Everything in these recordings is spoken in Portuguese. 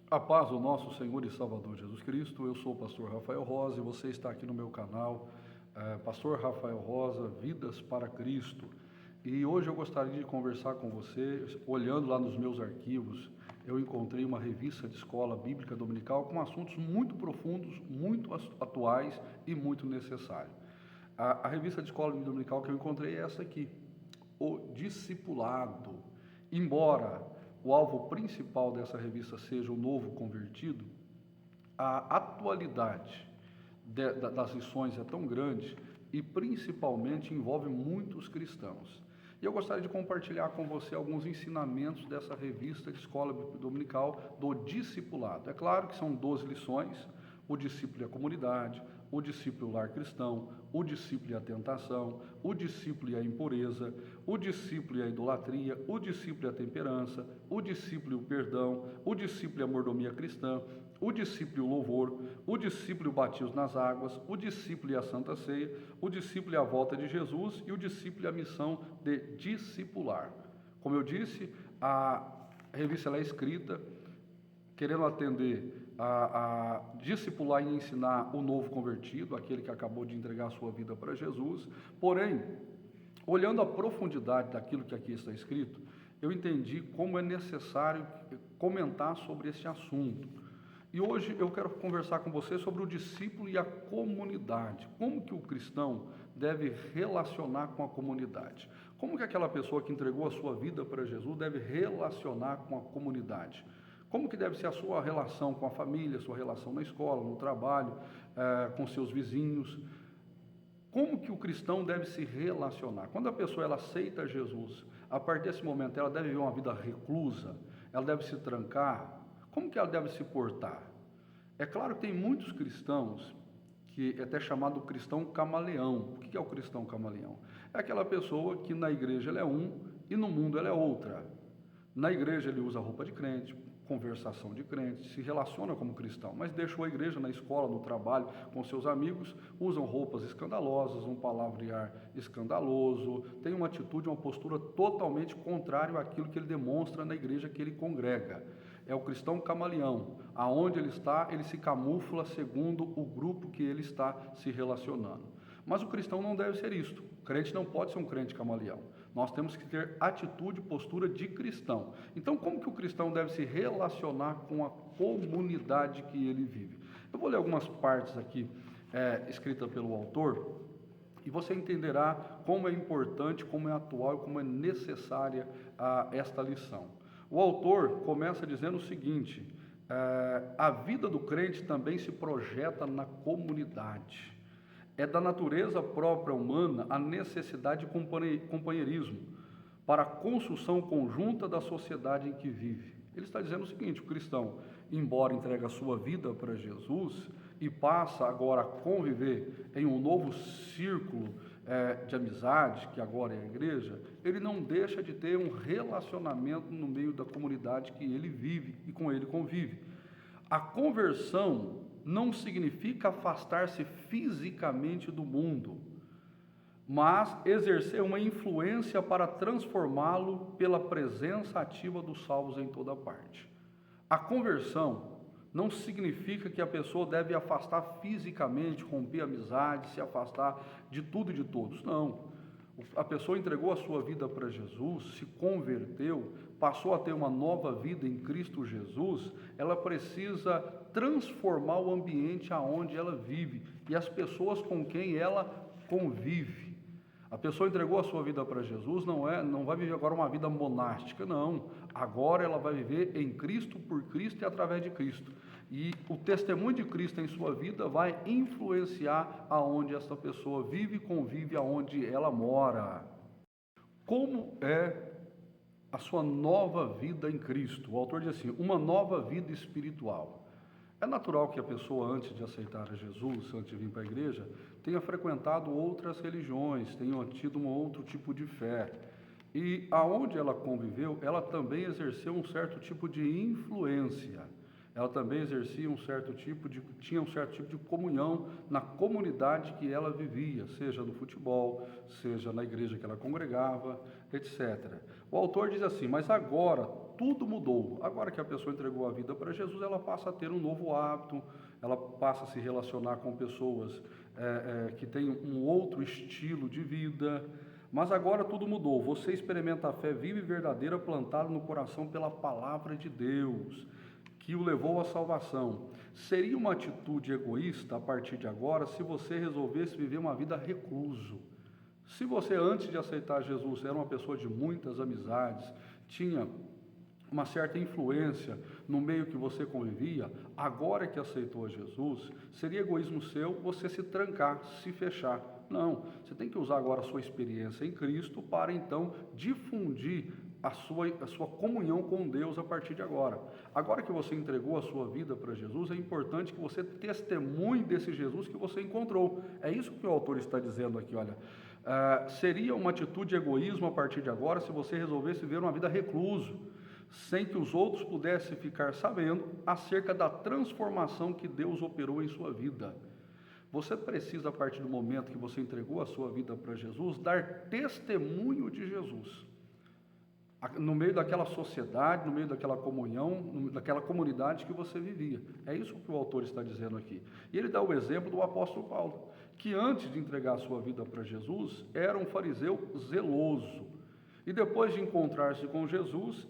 A paz do nosso Senhor e Salvador Jesus Cristo. Eu sou o pastor Rafael Rosa e você está aqui no meu canal, Pastor Rafael Rosa, Vidas para Cristo. E hoje eu gostaria de conversar com você. Olhando lá nos meus arquivos, eu encontrei uma revista de escola bíblica dominical com assuntos muito profundos, muito atuais e muito necessários. A revista de escola bíblica dominical que eu encontrei é essa aqui, O Discipulado. Embora o alvo principal dessa revista seja o novo convertido, a atualidade das lições é tão grande e principalmente envolve muitos cristãos. E eu gostaria de compartilhar com você alguns ensinamentos dessa revista de escola dominical do discipulado. É claro que são 12 lições: o discípulo e a comunidade, o discípulo e o lar cristão, o discípulo e a tentação, o discípulo e a impureza, o discípulo e a idolatria, o discípulo e a temperança, o discípulo e o perdão, o discípulo e a mordomia cristã, o discípulo e o louvor, o discípulo e o batismo nas águas, o discípulo e a santa ceia, o discípulo e a volta de Jesus e o discípulo e a missão de discipular. Como eu disse, a revista ela é escrita querendo atender a discipular e ensinar o novo convertido, aquele que acabou de entregar a sua vida para Jesus. Porém, olhando a profundidade daquilo que aqui está escrito, eu entendi como é necessário comentar sobre esse assunto. E hoje eu quero conversar com você sobre o discípulo e a comunidade. Como que o cristão deve relacionar com a comunidade? Como que aquela pessoa que entregou a sua vida para Jesus deve relacionar com a comunidade? Como que deve ser a sua relação com a família, sua relação na escola, no trabalho, com seus vizinhos? Como que o cristão deve se relacionar? Quando a pessoa ela aceita Jesus, a partir desse momento ela deve viver uma vida reclusa, ela deve se trancar. Como que ela deve se portar? É claro que tem muitos cristãos que é até chamado cristão camaleão. O que é o cristão camaleão? É aquela pessoa que na igreja ela é um e no mundo ela é outra. Na igreja ele usa roupa de crente, conversação de crente, se relaciona como cristão, mas deixou a igreja na escola, no trabalho, com seus amigos, usam roupas escandalosas, um palavrear escandaloso, tem uma atitude, uma postura totalmente contrária àquilo que ele demonstra na igreja que ele congrega. É o cristão camaleão. Aonde ele está, ele se camufla segundo o grupo que ele está se relacionando. Mas o cristão não deve ser isto. O crente não pode ser um crente camaleão. Nós temos que ter atitude e postura de cristão. Então, como que o cristão deve se relacionar com a comunidade que ele vive? Eu vou ler algumas partes aqui, escritas pelo autor, e você entenderá como é importante, como é atual e como é necessária esta lição. O autor começa dizendo o seguinte: a vida do crente também se projeta na comunidade. É da natureza própria humana a necessidade de companheirismo para a construção conjunta da sociedade em que vive. Ele está dizendo o seguinte: o cristão, embora entregue a sua vida para Jesus e passa agora a conviver em um novo círculo de amizade, que agora é a igreja, ele não deixa de ter um relacionamento no meio da comunidade que ele vive e com ele convive. A conversão não significa afastar-se fisicamente do mundo, mas exercer uma influência para transformá-lo pela presença ativa dos salvos em toda parte. A conversão não significa que a pessoa deve afastar fisicamente, romper amizade, se afastar de tudo e de todos. Não. A pessoa entregou a sua vida para Jesus, se converteu, passou a ter uma nova vida em Cristo Jesus, ela precisa transformar o ambiente aonde ela vive e as pessoas com quem ela convive. A pessoa entregou a sua vida para Jesus, não vai viver agora uma vida monástica, não. Agora ela vai viver em Cristo, por Cristo e através de Cristo. E o testemunho de Cristo em sua vida vai influenciar aonde essa pessoa vive e convive, aonde ela mora. Como é a sua nova vida em Cristo? O autor diz assim: uma nova vida espiritual. É natural que a pessoa, antes de aceitar a Jesus, antes de vir para a igreja, tenha frequentado outras religiões, tenha tido um outro tipo de fé. E aonde ela conviveu, ela também exerceu um certo tipo de influência. Ela também exercia tinha um certo tipo de comunhão na comunidade que ela vivia, seja no futebol, seja na igreja que ela congregava, etc. O autor diz assim: mas agora tudo mudou. Agora que a pessoa entregou a vida para Jesus, ela passa a ter um novo hábito, ela passa a se relacionar com pessoas que têm um outro estilo de vida. Mas agora tudo mudou. Você experimenta a fé viva e verdadeira plantada no coração pela palavra de Deus, que o levou à salvação. Seria uma atitude egoísta a partir de agora se você resolvesse viver uma vida recluso. Se você, antes de aceitar Jesus, era uma pessoa de muitas amizades, tinha uma certa influência no meio que você convivia, agora que aceitou Jesus, seria egoísmo seu você se trancar, se fechar. Não, você tem que usar agora a sua experiência em Cristo para então difundir a sua comunhão com Deus a partir de agora. Agora que você entregou a sua vida para Jesus, é importante que você testemunhe desse Jesus que você encontrou. É isso que o autor está dizendo aqui, olha. Seria uma atitude de egoísmo a partir de agora se você resolvesse viver uma vida recluso, sem que os outros pudessem ficar sabendo acerca da transformação que Deus operou em sua vida. Você precisa, a partir do momento que você entregou a sua vida para Jesus, dar testemunho de Jesus. No meio daquela sociedade, no meio daquela comunhão, daquela comunidade que você vivia. É isso que o autor está dizendo aqui. E ele dá o exemplo do apóstolo Paulo, que antes de entregar a sua vida para Jesus, era um fariseu zeloso. E depois de encontrar-se com Jesus,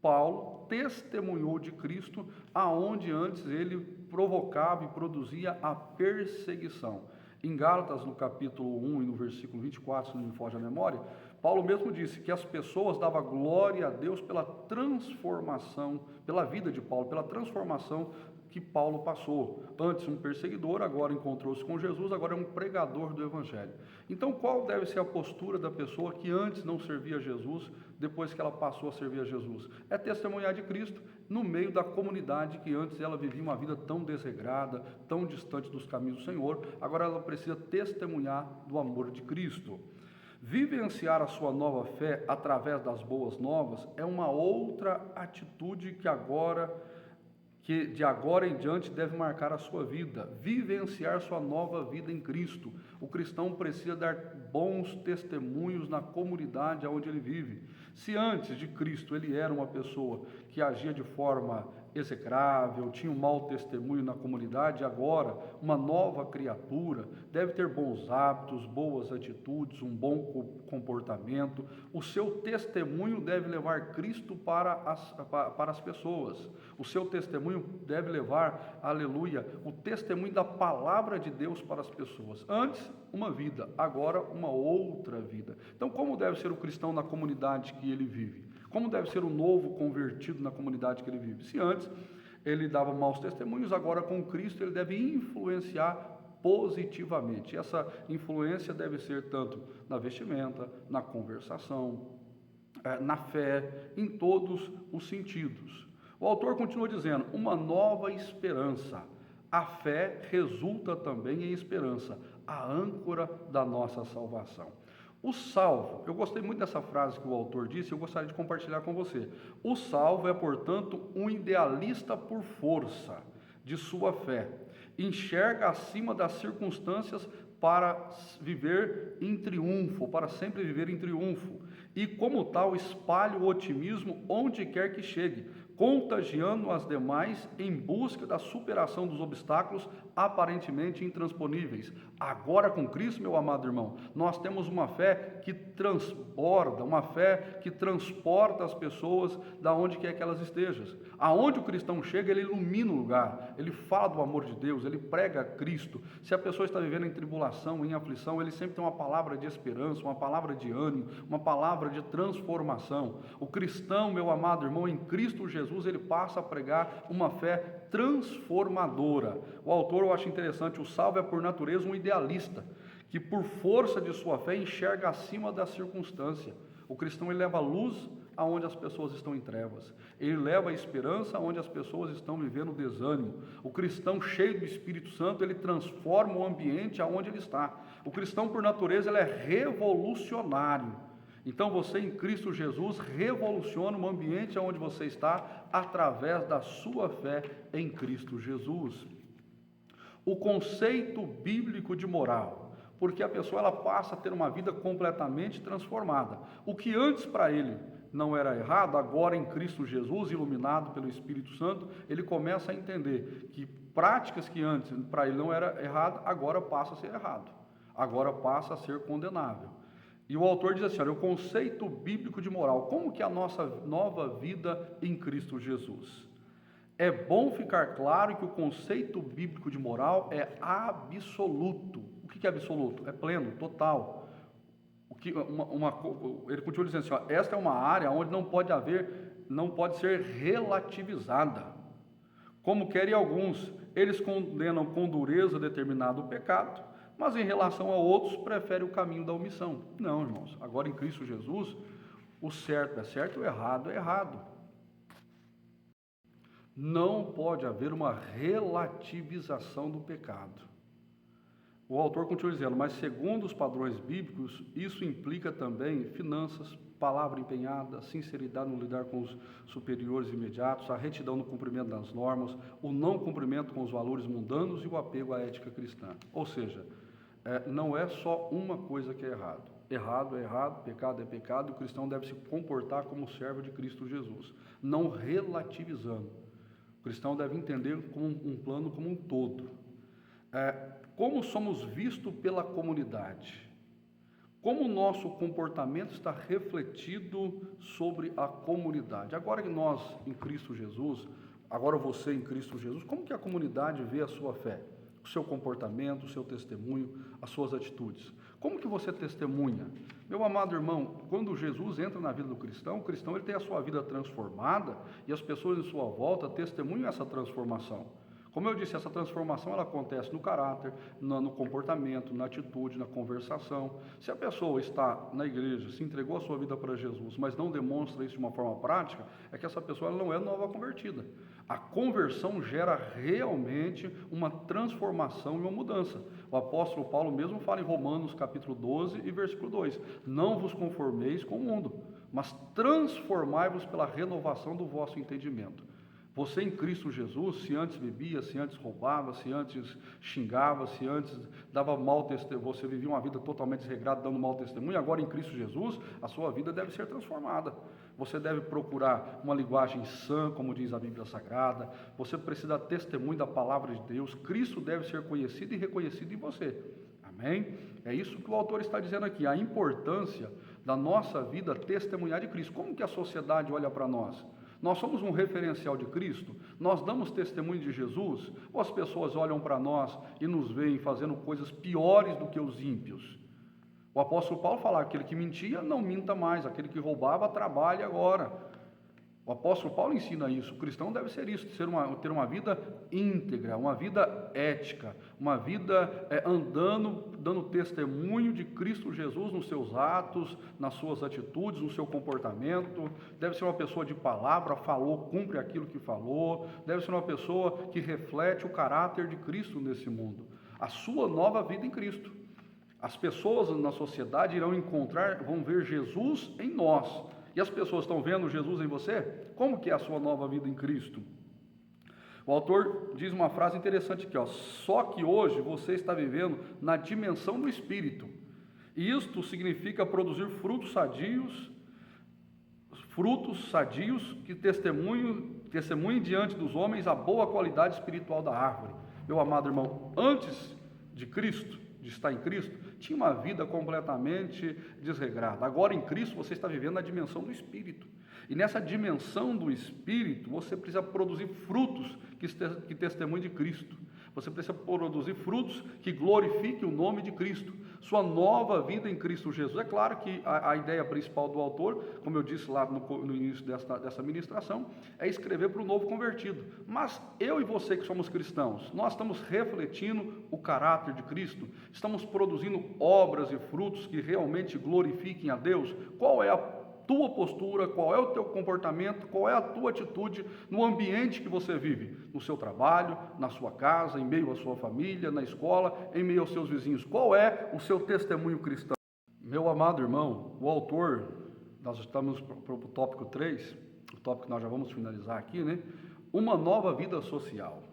Paulo testemunhou de Cristo, aonde antes ele provocava e produzia a perseguição. Em Gálatas, no capítulo 1 e no versículo 24, se não me foge a memória, Paulo mesmo disse que as pessoas davam glória a Deus pela transformação, pela vida de Paulo, pela transformação que Paulo passou. Antes um perseguidor, agora encontrou-se com Jesus, agora é um pregador do Evangelho. Então qual deve ser a postura da pessoa que antes não servia a Jesus, depois que ela passou a servir a Jesus? É testemunhar de Cristo no meio da comunidade que antes ela vivia uma vida tão desregrada, tão distante dos caminhos do Senhor, agora ela precisa testemunhar do amor de Cristo. Vivenciar a sua nova fé através das boas novas é uma outra atitude que de agora em diante deve marcar a sua vida. Vivenciar sua nova vida em Cristo. O cristão precisa dar bons testemunhos na comunidade onde ele vive. Se antes de Cristo ele era uma pessoa que agia de forma execrável, tinha um mau testemunho na comunidade, agora uma nova criatura, deve ter bons hábitos, boas atitudes, um bom comportamento. O seu testemunho deve levar Cristo para as pessoas. O seu testemunho deve levar, aleluia, o testemunho da palavra de Deus para as pessoas. Antes, uma vida, agora uma outra vida. Então, como deve ser o cristão na comunidade que ele vive? Como deve ser o novo convertido na comunidade que ele vive? Se antes ele dava maus testemunhos, agora com Cristo ele deve influenciar positivamente. Essa influência deve ser tanto na vestimenta, na conversação, na fé, em todos os sentidos. O autor continua dizendo, uma nova esperança. A fé resulta também em esperança, a âncora da nossa salvação. O salvo, eu gostei muito dessa frase que o autor disse, eu gostaria de compartilhar com você. O salvo é, portanto, um idealista por força de sua fé. Enxerga acima das circunstâncias para viver em triunfo, para sempre viver em triunfo. E, como tal, espalha o otimismo onde quer que chegue, contagiando as demais em busca da superação dos obstáculos aparentemente intransponíveis. Agora com Cristo, meu amado irmão, nós temos uma fé que transborda, uma fé que transporta as pessoas da onde quer que elas estejam. Aonde o cristão chega, ele ilumina o lugar, ele fala do amor de Deus, ele prega Cristo. Se a pessoa está vivendo em tribulação, em aflição, ele sempre tem uma palavra de esperança, uma palavra de ânimo, uma palavra de transformação. O cristão, meu amado irmão, em Cristo Jesus, ele passa a pregar uma fé transformadora. O autor, eu acho interessante, o salvo é por natureza um idealista, que por força de sua fé enxerga acima da circunstância. O cristão, ele leva luz aonde as pessoas estão em trevas. Ele leva a esperança aonde as pessoas estão vivendo desânimo. O cristão cheio do Espírito Santo, ele transforma o ambiente aonde ele está. O cristão, por natureza, ele é revolucionário. Então você em Cristo Jesus revoluciona o ambiente onde você está através da sua fé em Cristo Jesus. O conceito bíblico de moral, porque a pessoa ela passa a ter uma vida completamente transformada. O que antes para ele não era errado, agora em Cristo Jesus, iluminado pelo Espírito Santo, ele começa a entender que práticas que antes para ele não era errado, agora passa a ser errado, agora passa a ser condenável. E o autor diz assim, olha, o conceito bíblico de moral, como que é a nossa nova vida em Cristo Jesus? É bom ficar claro que o conceito bíblico de moral é absoluto. O que é absoluto? É pleno, total. Ele continua dizendo assim, ó, esta é uma área onde não pode ser relativizada. Como querem alguns, eles condenam com dureza determinado pecado, mas em relação a outros, preferem o caminho da omissão. Não, irmãos, agora em Cristo Jesus, o certo é certo e o errado é errado. Não pode haver uma relativização do pecado. O autor continua dizendo, mas segundo os padrões bíblicos, isso implica também finanças, palavra empenhada, sinceridade no lidar com os superiores imediatos, a retidão no cumprimento das normas, o não cumprimento com os valores mundanos e o apego à ética cristã. Ou seja, não é só uma coisa que é errado. Errado é errado, pecado é pecado, e o cristão deve se comportar como servo de Cristo Jesus, não relativizando. O cristão deve entender como um plano como um todo. Como somos vistos pela comunidade? Como o nosso comportamento está refletido sobre a comunidade? Agora que nós em Cristo Jesus, agora você em Cristo Jesus, como que a comunidade vê a sua fé? O seu comportamento, o seu testemunho, as suas atitudes. Como que você testemunha? Meu amado irmão, quando Jesus entra na vida do cristão, o cristão ele tem a sua vida transformada e as pessoas em sua volta testemunham essa transformação. Como eu disse, essa transformação ela acontece no caráter, no comportamento, na atitude, na conversação. Se a pessoa está na igreja, se entregou a sua vida para Jesus, mas não demonstra isso de uma forma prática, é que essa pessoa ela não é nova convertida. A conversão gera realmente uma transformação e uma mudança. O apóstolo Paulo mesmo fala em Romanos capítulo 12 e versículo 2, não vos conformeis com o mundo, mas transformai-vos pela renovação do vosso entendimento. Você em Cristo Jesus, se antes bebia, se antes roubava, se antes xingava, se antes dava mau testemunho, você vivia uma vida totalmente desregrada, dando mau testemunho, agora em Cristo Jesus, a sua vida deve ser transformada. Você deve procurar uma linguagem sã, como diz a Bíblia Sagrada, você precisa dar testemunho da palavra de Deus, Cristo deve ser conhecido e reconhecido em você. Amém? É isso que o autor está dizendo aqui, a importância da nossa vida testemunhar de Cristo. Como que a sociedade olha para nós? Nós somos um referencial de Cristo? Nós damos testemunho de Jesus? Ou as pessoas olham para nós e nos veem fazendo coisas piores do que os ímpios? O apóstolo Paulo fala, aquele que mentia, não minta mais, aquele que roubava, trabalhe agora. O apóstolo Paulo ensina isso, o cristão deve ser isso, ter uma vida íntegra, uma vida ética, uma vida andando, dando testemunho de Cristo Jesus nos seus atos, nas suas atitudes, no seu comportamento. Deve ser uma pessoa de palavra, falou, cumpre aquilo que falou, deve ser uma pessoa que reflete o caráter de Cristo nesse mundo, a sua nova vida em Cristo. As pessoas na sociedade vão ver Jesus em nós. E as pessoas estão vendo Jesus em você? Como que é a sua nova vida em Cristo? O autor diz uma frase interessante aqui, ó, só que hoje você está vivendo na dimensão do Espírito. E isto significa produzir frutos sadios que testemunhem diante dos homens a boa qualidade espiritual da árvore. Meu amado irmão, antes de Cristo, de estar em Cristo, tinha uma vida completamente desregrada. Agora em Cristo você está vivendo na dimensão do Espírito. E nessa dimensão do Espírito você precisa produzir frutos que testemunhem de Cristo. Você precisa produzir frutos que glorifiquem o nome de Cristo. Sua nova vida em Cristo Jesus. É claro que a ideia principal do autor, como eu disse lá no início dessa ministração, é escrever para o novo convertido. Mas eu e você que somos cristãos, nós estamos refletindo o caráter de Cristo? Estamos produzindo obras e frutos que realmente glorifiquem a Deus? Qual é a tua postura, qual é o teu comportamento, qual é a tua atitude no ambiente que você vive, no seu trabalho, na sua casa, em meio à sua família, na escola, em meio aos seus vizinhos? Qual é o seu testemunho cristão? Meu amado irmão, o autor, nós estamos para o tópico 3, o tópico que nós já vamos finalizar aqui, né? Uma nova vida social,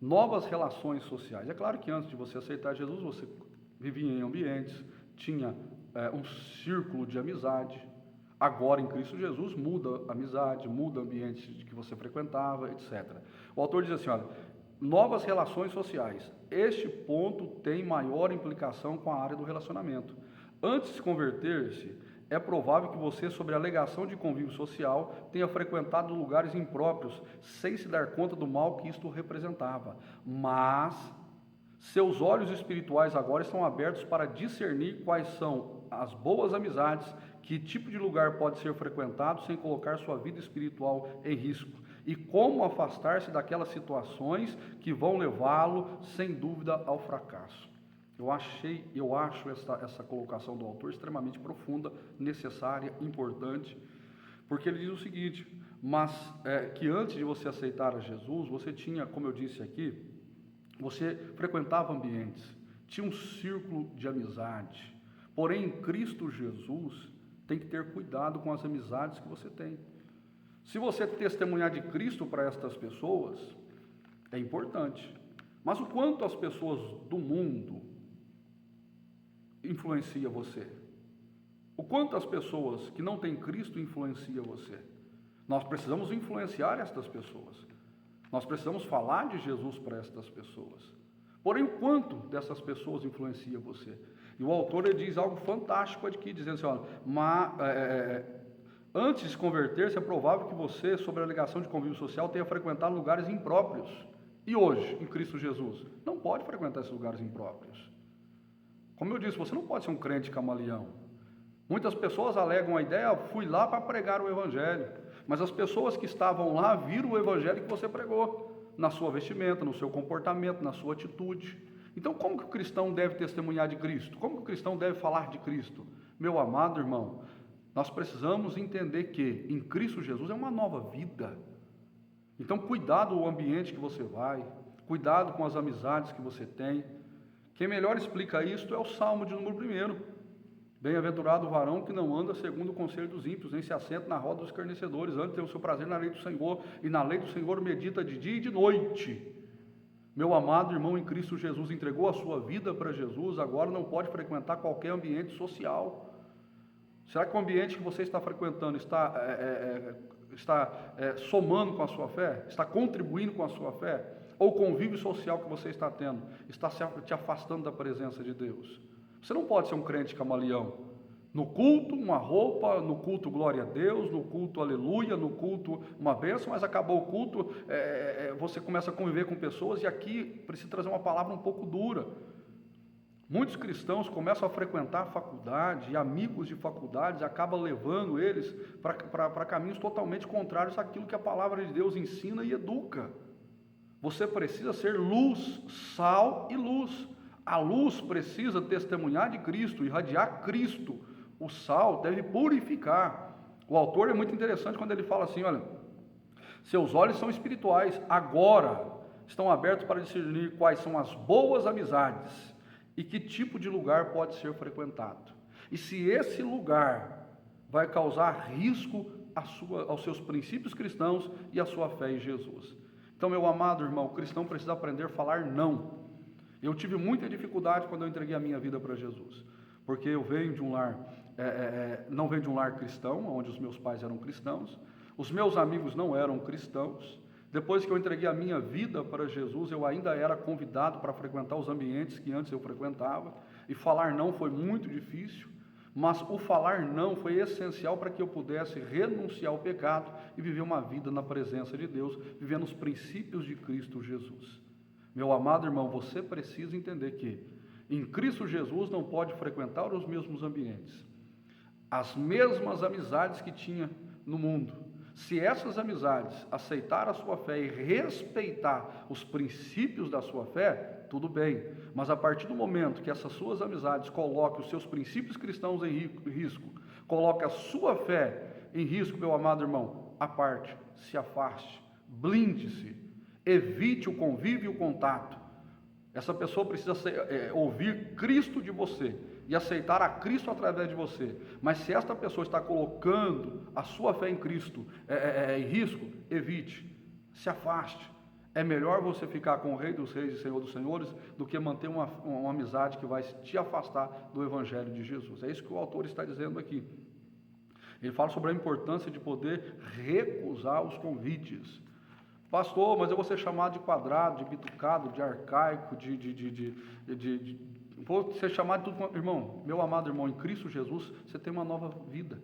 novas relações sociais. É claro que antes de você aceitar Jesus, você vivia em ambientes, tinha um círculo de amizade. Agora, em Cristo Jesus, muda a amizade, muda o ambiente que você frequentava, etc. O autor diz assim, olha, novas relações sociais. Este ponto tem maior implicação com a área do relacionamento. Antes de converter-se, é provável que você, sob a alegação de convívio social, tenha frequentado lugares impróprios, sem se dar conta do mal que isto representava. Mas seus olhos espirituais agora estão abertos para discernir quais são as boas amizades, que tipo de lugar pode ser frequentado sem colocar sua vida espiritual em risco, e como afastar-se daquelas situações que vão levá-lo, sem dúvida, ao fracasso. Eu acho essa colocação do autor extremamente profunda, necessária, importante, porque ele diz o seguinte, mas que antes de você aceitar a Jesus, você tinha, como eu disse aqui, você frequentava ambientes, tinha um círculo de amizade, porém em Cristo Jesus, tem que ter cuidado com as amizades que você tem. Se você testemunhar de Cristo para estas pessoas, é importante. Mas o quanto as pessoas do mundo influenciam você? O quanto as pessoas que não têm Cristo influenciam você? Nós precisamos influenciar estas pessoas. Nós precisamos falar de Jesus para estas pessoas. Porém, o quanto dessas pessoas influencia você? E o autor ele diz algo fantástico aqui, dizendo assim, olha, antes de se converter-se, é provável que você, sob a alegação de convívio social, tenha frequentado lugares impróprios. E hoje, em Cristo Jesus, não pode frequentar esses lugares impróprios. Como eu disse, você não pode ser um crente camaleão. Muitas pessoas alegam a ideia, fui lá para pregar o Evangelho. Mas as pessoas que estavam lá viram o Evangelho que você pregou, na sua vestimenta, no seu comportamento, na sua atitude. Então, como que o cristão deve testemunhar de Cristo? Como que o cristão deve falar de Cristo? Meu amado irmão, nós precisamos entender que em Cristo Jesus é uma nova vida. Então, cuidado o ambiente que você vai, cuidado com as amizades que você tem. Quem melhor explica isto é o Salmo de número 1. Bem-aventurado o varão que não anda segundo o conselho dos ímpios, nem se assenta na roda dos escarnecedores, antes tem o seu prazer na lei do Senhor, e na lei do Senhor medita de dia e de noite. Meu amado irmão em Cristo Jesus entregou a sua vida para Jesus, agora não pode frequentar qualquer ambiente social. Será que o ambiente que você está frequentando está somando com a sua fé? Está contribuindo com a sua fé? Ou o convívio social que você está tendo está te afastando da presença de Deus? Você não pode ser um crente camaleão. No culto, uma roupa, no culto, glória a Deus, no culto, aleluia, no culto, uma bênção, mas acabou o culto, você começa a conviver com pessoas, e aqui precisa trazer uma palavra um pouco dura. Muitos cristãos começam a frequentar a faculdade, e amigos de faculdades acabam levando eles para caminhos totalmente contrários àquilo que a palavra de Deus ensina e educa. Você precisa ser luz, sal e luz. A luz precisa testemunhar de Cristo, irradiar Cristo. O sal deve purificar. O autor é muito interessante quando ele fala assim, olha, seus olhos são espirituais, agora estão abertos para discernir quais são as boas amizades e que tipo de lugar pode ser frequentado. E se esse lugar vai causar risco aos seus princípios cristãos e à sua fé em Jesus. Então, meu amado irmão, o cristão precisa aprender a falar não. Eu tive muita dificuldade quando eu entreguei a minha vida para Jesus, porque eu venho de um lar, não venho de um lar cristão, onde os meus pais eram cristãos, os meus amigos não eram cristãos. Depois que eu entreguei a minha vida para Jesus, eu ainda era convidado para frequentar os ambientes que antes eu frequentava, e falar não foi muito difícil, mas o falar não foi essencial para que eu pudesse renunciar ao pecado e viver uma vida na presença de Deus, vivendo os princípios de Cristo Jesus. Meu amado irmão, você precisa entender que em Cristo Jesus não pode frequentar os mesmos ambientes, as mesmas amizades que tinha no mundo. Se essas amizades aceitar a sua fé e respeitar os princípios da sua fé, tudo bem. Mas a partir do momento que essas suas amizades coloquem os seus princípios cristãos em risco, coloquem a sua fé em risco, meu amado irmão, aparte, se afaste, blinde-se, evite o convívio e o contato. Essa pessoa precisa ouvir Cristo de você e aceitar a Cristo através de você. Mas se esta pessoa está colocando a sua fé em Cristo em risco, evite, se afaste. É melhor você ficar com o Rei dos Reis e Senhor dos Senhores do que manter uma amizade que vai te afastar do Evangelho de Jesus. É isso que o autor está dizendo aqui. Ele fala sobre a importância de poder recusar os convites. Pastor, mas eu vou ser chamado de quadrado, de bitucado, de arcaico, vou ser chamado de tudo. Irmão, meu amado irmão, em Cristo Jesus, você tem uma nova vida.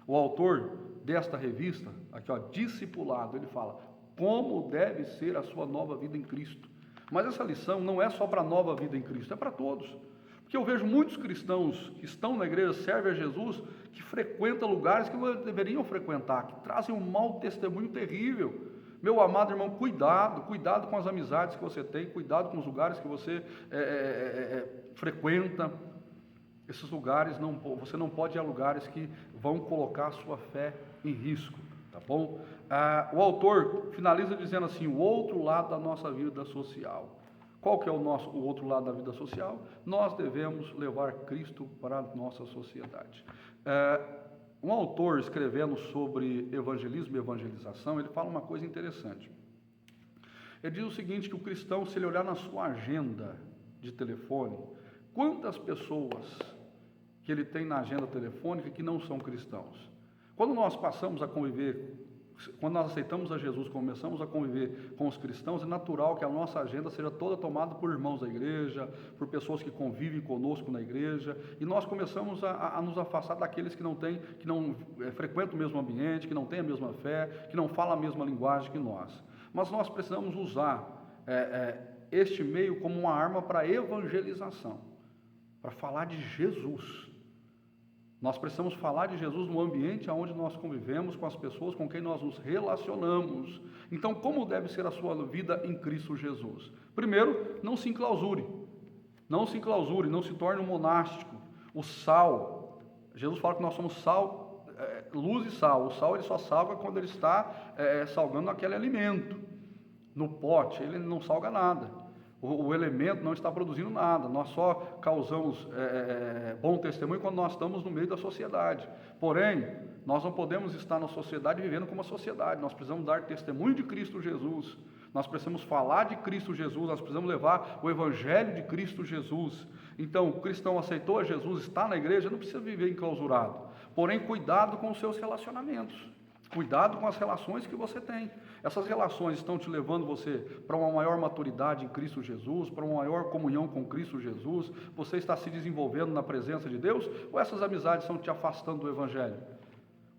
O autor desta revista, aqui ó, Discipulado, ele fala, como deve ser a sua nova vida em Cristo. Mas essa lição não é só para a nova vida em Cristo, é para todos. Porque eu vejo muitos cristãos que estão na igreja, servem a Jesus, que frequentam lugares que não deveriam frequentar, que trazem um mau testemunho terrível. Meu amado irmão, cuidado com as amizades que você tem, cuidado com os lugares que você frequenta. Esses lugares, você não pode ir a lugares que vão colocar a sua fé em risco, tá bom? O autor finaliza dizendo assim, o outro lado da nossa vida social. Qual que é o outro lado da vida social? Nós devemos levar Cristo para a nossa sociedade. Um autor escrevendo sobre evangelismo e evangelização, ele fala uma coisa interessante. Ele diz o seguinte, que o cristão, se ele olhar na sua agenda de telefone, quantas pessoas que ele tem na agenda telefônica que não são cristãos? Quando nós passamos a conviver, quando nós aceitamos a Jesus, começamos a conviver com os cristãos, é natural que a nossa agenda seja toda tomada por irmãos da igreja, por pessoas que convivem conosco na igreja, e nós começamos a nos afastar daqueles que não frequentam o mesmo ambiente, que não têm a mesma fé, que não falam a mesma linguagem que nós. Mas nós precisamos usar este meio como uma arma para evangelização, para falar de Jesus. Nós precisamos falar de Jesus no ambiente onde nós convivemos, com as pessoas com quem nós nos relacionamos. Então, como deve ser a sua vida em Cristo Jesus? Primeiro, não se enclausure, não se torne um monástico. O sal, Jesus fala que nós somos sal, luz e sal. O sal ele só salga quando ele está salgando aquele alimento. No pote, ele não salga nada. O elemento não está produzindo nada, nós só causamos bom testemunho quando nós estamos no meio da sociedade. Porém, nós não podemos estar na sociedade vivendo como a sociedade, nós precisamos dar testemunho de Cristo Jesus, nós precisamos falar de Cristo Jesus, nós precisamos levar o Evangelho de Cristo Jesus. Então, o cristão aceitou a Jesus, está na igreja, não precisa viver enclausurado. Porém, cuidado com os seus relacionamentos. Cuidado com as relações que você tem. Essas relações estão te levando você para uma maior maturidade em Cristo Jesus, para uma maior comunhão com Cristo Jesus? Você está se desenvolvendo na presença de Deus? Ou essas amizades estão te afastando do Evangelho?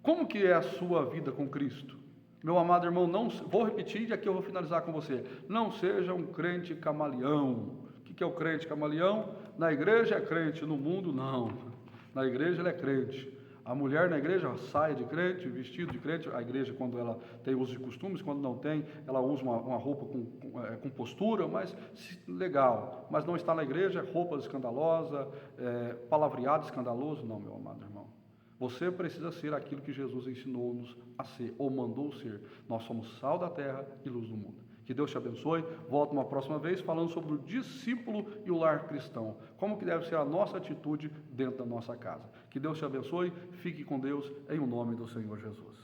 Como que é a sua vida com Cristo? Meu amado irmão, vou repetir e aqui eu vou finalizar com você. Não seja um crente camaleão. O que é o crente camaleão? Na igreja é crente, no mundo não. Na igreja ele é crente. A mulher na igreja sai de crente, vestido de crente. A igreja, quando ela tem uso de costumes, quando não tem, ela usa uma roupa com postura, mas legal. Mas não está na igreja, roupas escandalosas, palavreado escandaloso. Não, meu amado irmão. Você precisa ser aquilo que Jesus ensinou-nos a ser, ou mandou ser. Nós somos sal da terra e luz do mundo. Que Deus te abençoe. Volto uma próxima vez falando sobre o discípulo e o lar cristão. Como que deve ser a nossa atitude dentro da nossa casa. Que Deus te abençoe. Fique com Deus em o nome do Senhor Jesus.